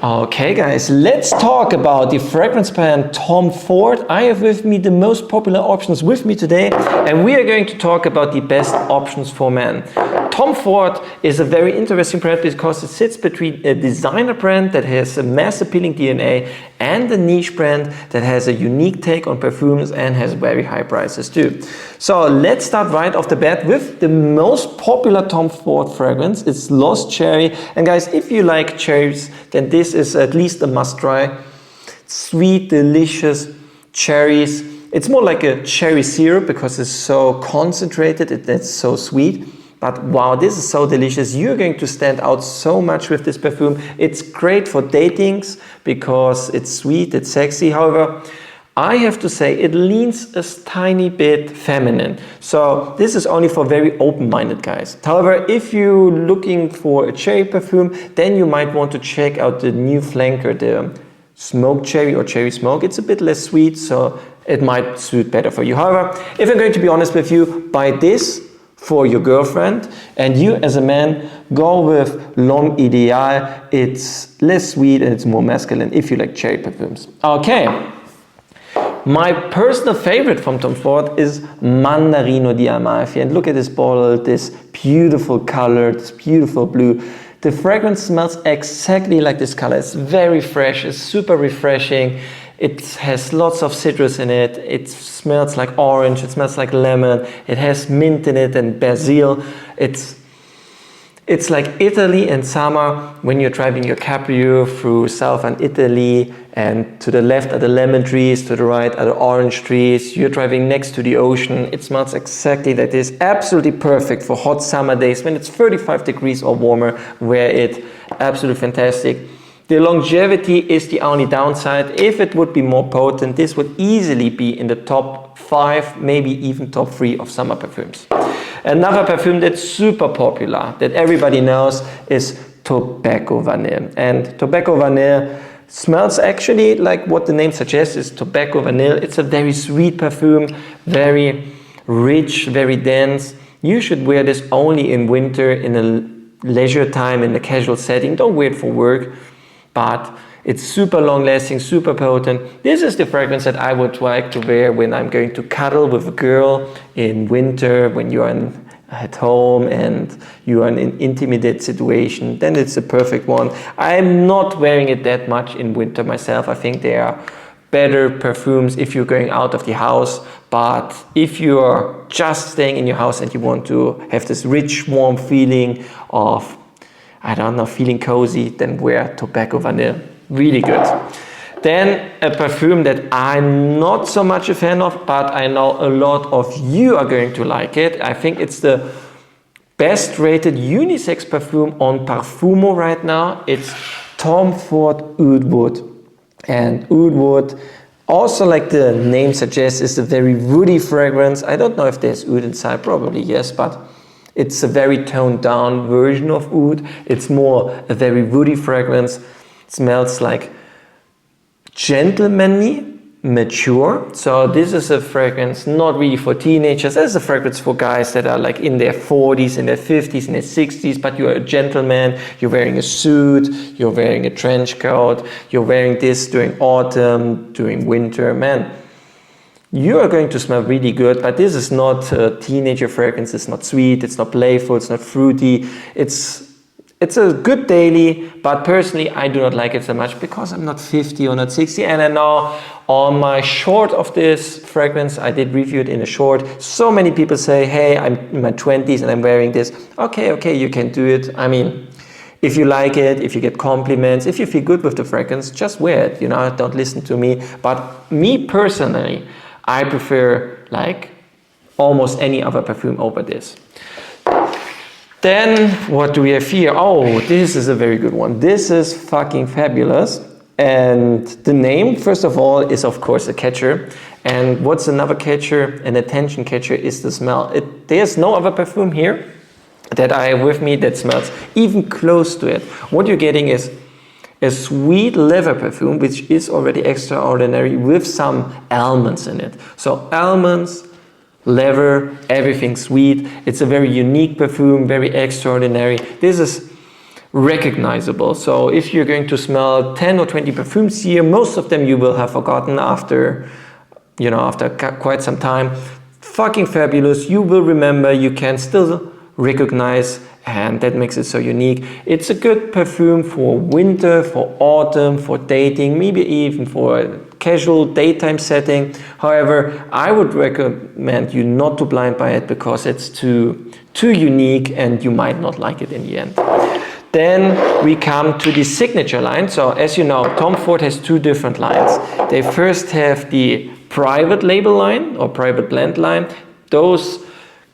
Okay guys, let's talk about the fragrance brand Tom Ford. I have with me the most popular options with me today, and we are going to talk about the best options for men. Tom Ford is a very interesting brand because it sits between a designer brand that has a mass appealing DNA and a niche brand that has a unique take on perfumes and has very high prices too. So let's start right off the bat with the most popular Tom Ford fragrance. It's Lost Cherry, and guys, if you like cherries, then this is at least a must try. Sweet, delicious cherries. It's more like a cherry syrup because it's so concentrated, it's so sweet. But wow, this is so delicious. You're going to stand out so much with this perfume. It's great for datings because it's sweet, it's sexy. However, I have to say it leans a tiny bit feminine. So this is only for very open-minded guys. However, if you're looking for a cherry perfume, then you might want to check out the new flanker, the smoked cherry or cherry smoke. It's a bit less sweet, so it might suit better for you. However, if I'm going to be honest with you, buy this for your girlfriend, and you as a man go with L'Homme Ideal. It's less sweet and it's more masculine if you like cherry perfumes. Okay, my personal favorite from Tom Ford is Mandarino di Amalfi, and look at this bottle, this beautiful color, this beautiful blue. The fragrance smells exactly like this color. It's very fresh, it's super refreshing. It has lots of citrus in it. It smells like orange. It smells like lemon. It has mint in it and basil. It's like Italy in summer when you're driving your Cabrio through southern Italy, and to the left are the lemon trees, to the right are the orange trees. You're driving next to the ocean. It smells exactly like this. Absolutely perfect for hot summer days when it's 35 degrees or warmer. Wear it. Absolutely fantastic. The longevity is the only downside. If it would be more potent, this would easily be in the top 5, maybe even top 3 of summer perfumes. Another perfume that's super popular, that everybody knows, is Tobacco Vanille. And Tobacco Vanille smells actually like what the name suggests, is tobacco vanille. It's a very sweet perfume, very rich, very dense. You should wear this only in winter, in a leisure time, in a casual setting. Don't wear it for work. But it's super long lasting, super potent. This is the fragrance that I would like to wear when I'm going to cuddle with a girl in winter, when you're at home and you are in an intimate situation. Then it's the perfect one. I'm not wearing it that much in winter myself. I think they are better perfumes if you're going out of the house. But if you're just staying in your house and you want to have this rich, warm feeling of, I don't know, feeling cozy, then wear Tobacco Vanille. Really good. Then a perfume that I'm not so much a fan of, but I know a lot of you are going to like it. I think it's the best rated unisex perfume on Parfumo right now. It's Tom Ford Oud Wood. And Oud Wood, also like the name suggests, is a very woody fragrance. I don't know if there's oud inside, probably yes, but it's a very toned down version of oud. It's more a very woody fragrance. It smells like gentlemanly, mature. So this is a fragrance not really for teenagers. This is a fragrance for guys that are like in their 40s, in their 50s, in their 60s, but you're a gentleman, you're wearing a suit, you're wearing a trench coat, you're wearing this during autumn, during winter. Man, you are going to smell really good, but this is not a teenager fragrance. It's not sweet, it's not playful, it's not fruity. It's a good daily, but personally I do not like it so much because I'm not 50 or not 60. And I know on my short of this fragrance, I did review it in a short. So many people say, hey, I'm in my 20s and I'm wearing this. Okay, you can do it. I mean, if you like it, if you get compliments, if you feel good with the fragrance, just wear it, don't listen to me. But me personally, I prefer like almost any other perfume over this. Then what do we have here? Oh, this is a very good one. This is fucking fabulous. And the name, first of all, is of course a catcher. And what's another catcher, an attention catcher, is the smell. There's no other perfume here that I have with me that smells even close to it. What you're getting is a sweet leather perfume, which is already extraordinary, with some almonds in it. So almonds, leather, everything sweet. It's a very unique perfume, very extraordinary. This is recognizable. So if you're going to smell 10 or 20 perfumes here, most of them you will have forgotten after, you know, after quite some time. Fucking fabulous. You will remember, you can still recognize, and that makes it so unique. It's a good perfume for winter, for autumn, for dating, maybe even for a casual daytime setting. However, I would recommend you not to blind buy it because it's too unique and you might not like it in the end. Then we come to the signature line. So as you know, Tom Ford has two different lines. They first have the private label line or private blend line. Those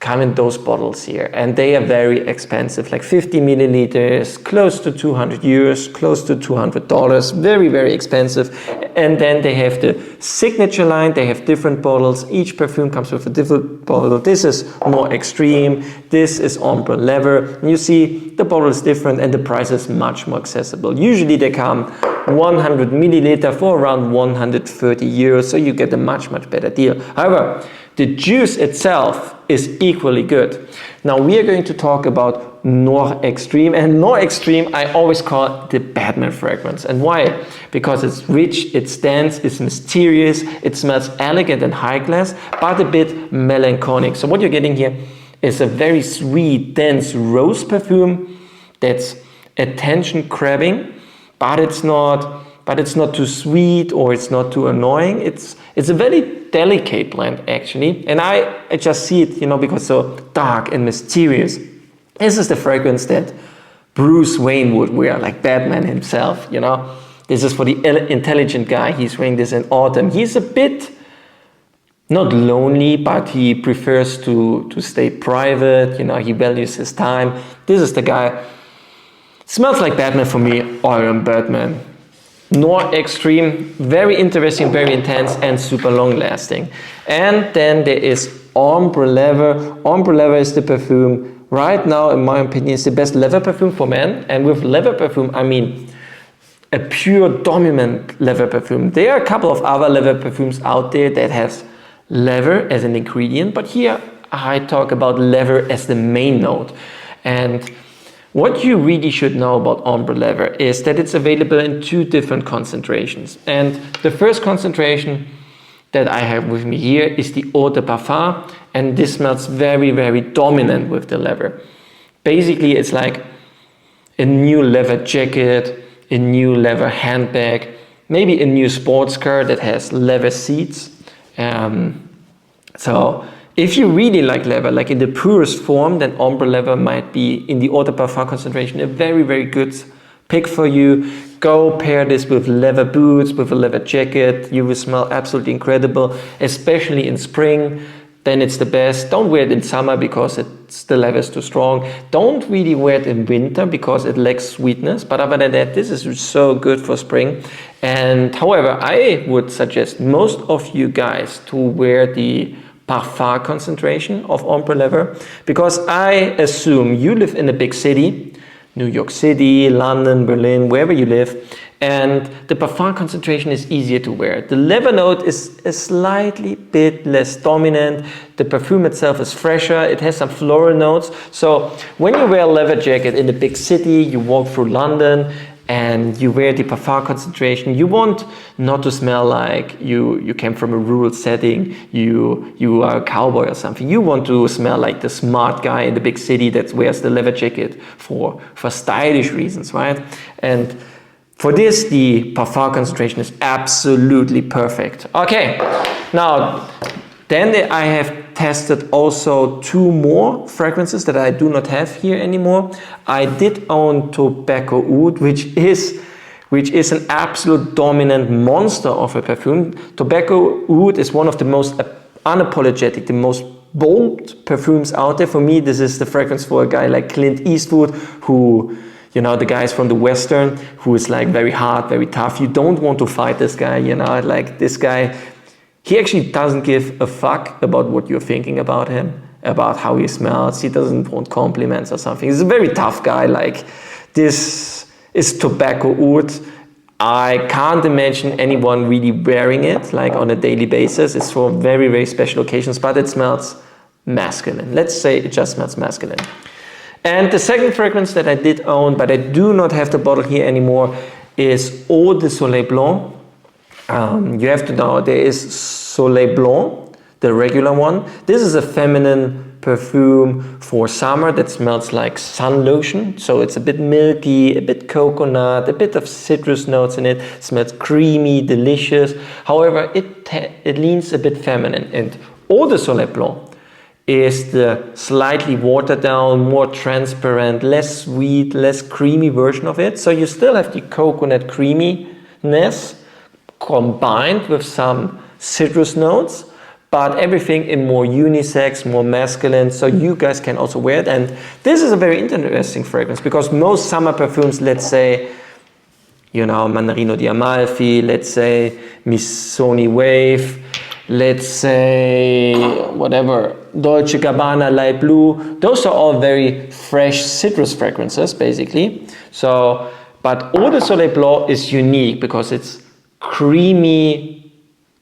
come in those bottles here, and they are very expensive, like 50 milliliters, close to 200 euros, close to $200, very, very expensive. And then they have the signature line. They have different bottles. Each perfume comes with a different bottle. This is more extreme. This is ombre leather. And you see the bottle is different and the price is much more accessible. Usually they come 100 milliliter for around 130 euros, so you get a much, much better deal. However, the juice itself is equally good. Now we are going to talk about Noir Extreme, and Noir Extreme I always call the Batman fragrance. And why? Because it's rich, it's dense, it's mysterious, it smells elegant and high class, but a bit melancholic. So what you're getting here is a very sweet, dense rose perfume that's attention grabbing, but it's not too sweet or it's not too annoying. It's a very delicate blend actually, and I just see it, you know, because it's so dark and mysterious. This is the fragrance that Bruce Wayne would wear, like Batman himself, you know. This is for the intelligent guy. He's wearing this in autumn. He's a bit not lonely, but he prefers to stay private, you know, he values his time. This is the guy. Smells like Batman for me. I am Batman. Noir Extreme, very interesting, very intense, and super long lasting. And then there is Ombre Leather. Ombre Leather is the perfume, right now in my opinion, is the best leather perfume for men. And with leather perfume, I mean a pure dominant leather perfume. There are a couple of other leather perfumes out there that has leather as an ingredient, but here I talk about leather as the main note. And what you really should know about Ombre Leather is that it's available in two different concentrations. And the first concentration that I have with me here is the Eau de Parfum, and this smells very, very dominant with the leather. Basically, it's like a new leather jacket, a new leather handbag, maybe a new sports car that has leather seats. So if you really like leather, like in the purest form, then Ombre Leather might be in the Eau de Parfum concentration a very, very good pick for you. Go pair this with leather boots, with a leather jacket. You will smell absolutely incredible, especially in spring. Then it's the best. Don't wear it in summer because the leather is too strong. Don't really wear it in winter because it lacks sweetness. But other than that, this is so good for spring. And however, I would suggest most of you guys to wear the Parfum concentration of Ombre Leather, because I assume you live in a big city, New York City, London, Berlin, wherever you live, and the Parfum concentration is easier to wear. The leather note is a slightly bit less dominant. The perfume itself is fresher. It has some floral notes. So when you wear a leather jacket in a big city, you walk through London, and you wear the Parfum concentration, you want not to smell like you came from a rural setting, you are a cowboy or something. You want to smell like the smart guy in the big city that wears the leather jacket for stylish reasons, right? And for this, the Parfum concentration is absolutely perfect. Okay, now then I have tested also two more fragrances that I do not have here anymore. I did own Tobacco Oud, which is an absolute dominant monster of a perfume. Tobacco Oud is one of the most unapologetic, the most bold perfumes out there. For me, this is the fragrance for a guy like Clint Eastwood, who, you know, the guys from the Western, who is like very hard, very tough. You don't want to fight this guy, you know, like this guy. He actually doesn't give a fuck about what you're thinking about him, about how he smells. He doesn't want compliments or something. He's a very tough guy. Like, this is Tobacco Oud. I can't imagine anyone really wearing it like on a daily basis. It's for very, very special occasions, but it smells masculine. Let's say it just smells masculine. And the second fragrance that I did own, but I do not have the bottle here anymore, is Eau de Soleil Blanc. You have to know there is Soleil Blanc, the regular one. This is a feminine perfume for summer that smells like sun lotion. So it's a bit milky, a bit coconut, a bit of citrus notes in it. It smells creamy, delicious. However, it leans a bit feminine. And Eau de Soleil Blanc is the slightly watered down, more transparent, less sweet, less creamy version of it. So you still have the coconut creaminess combined with some citrus notes, but everything in more unisex, more masculine, so you guys can also wear it. And this is a very interesting fragrance because most summer perfumes, let's say, you know, Mandarino di Amalfi, let's say Missoni Wave, let's say whatever, Dolce Gabbana Light Blue, those are all very fresh citrus fragrances basically. So, but Eau de Soleil Blanc is unique because it's creamy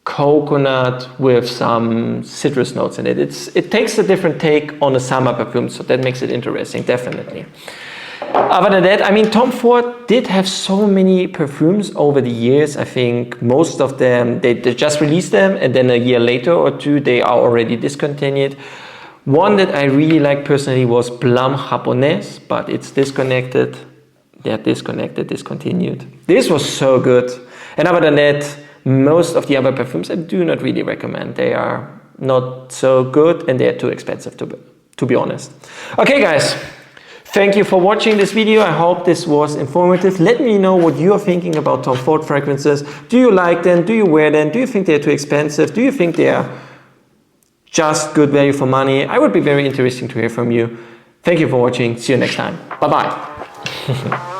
coconut with some citrus notes in it. It takes a different take on a summer perfume, so that makes it interesting, definitely. Other than that, I mean, Tom Ford did have so many perfumes over the years. I think most of them, they just released them and then a year later or two, they are already discontinued. One that I really like personally was Plum Japonais, but it's disconnected. They're discontinued. This was so good. And other than that, most of the other perfumes I do not really recommend. They are not so good and they are too expensive to be honest. Okay guys, thank you for watching this video. I hope this was informative. Let me know what you're thinking about Tom Ford fragrances. Do you like them? Do you wear them? Do you think they're too expensive? Do you think they are just good value for money? I would be very interested to hear from you. Thank you for watching. See you next time. Bye bye.